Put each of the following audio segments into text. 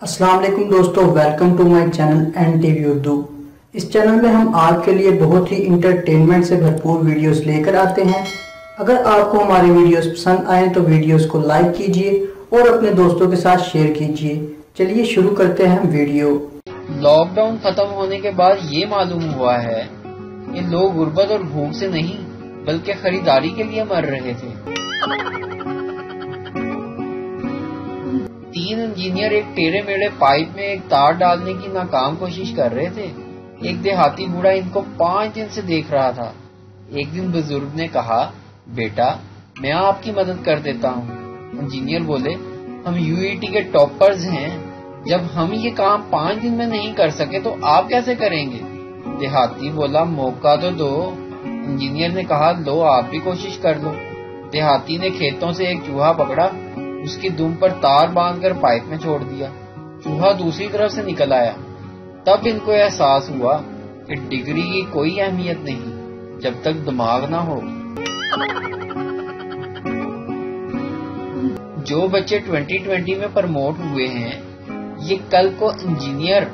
अस्सलाम वालेकुम दोस्तों, welcome to my channel N TV Urdu. इस चैनल में हम आपके लिए बहुत ही इंटरटेनमेंट से भरपूर वीडियोस लेकर आते हैं। अगर आपको हमारे वीडियोस पसंद आए तो वीडियोस को लाइक कीजिए और अपने दोस्तों के साथ शेयर कीजिए। चलिए शुरू करते हैं वीडियो। लॉकडाउन खत्म होने के बाद ये मालूम हुआ है कि लोग गुर्बत और भूख से नहीं बल्कि खरीदारी के लिए मर रहे थे। 3 इंजीनियर एक टेढ़े मेढ़े पाइप में एक तार डालने की नाकाम कोशिश कर रहे थे। एक देहाती बूढ़ा इनको 5 दिन से देख रहा था। एक दिन बुजुर्ग ने कहा, बेटा मैं आपकी मदद कर देता हूँ। इंजीनियर बोले, हम यूईटी के टॉपर्स हैं, जब हम ये काम 5 दिन में नहीं कर सके तो आप कैसे करेंगे? देहाती बोला, मौका तो दो। इंजीनियर ने कहा, लो आप भी कोशिश कर लो। देहाती ने खेतों से एक चूहा पकड़ा, उसकी दुम पर तार बांधकर पाइप में छोड़ दिया। चूहा दूसरी तरफ से निकल आया। तब इनको एहसास हुआ कि डिग्री की कोई अहमियत नहीं जब तक दिमाग ना हो। जो बच्चे 2020 में प्रमोट हुए हैं, ये कल को इंजीनियर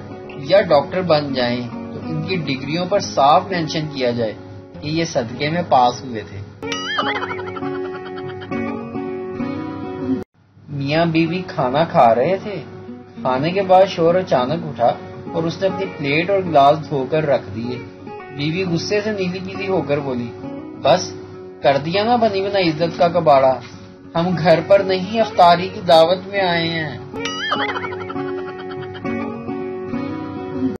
या डॉक्टर बन जाएं तो इनकी डिग्रियों पर साफ मेंशन किया जाए कि ये सदके में पास हुए थे। मियाँ बीवी खाना खा रहे थे। खाने के बाद शोर अचानक उठा और उसने अपनी प्लेट और गिलास धोकर रख दिए। बीवी गुस्से से नीली पीली होकर बोली, बस कर दिया ना बनी बना इज्जत का कबाड़ा। हम घर पर नहीं अफ्तारी की दावत में आए हैं।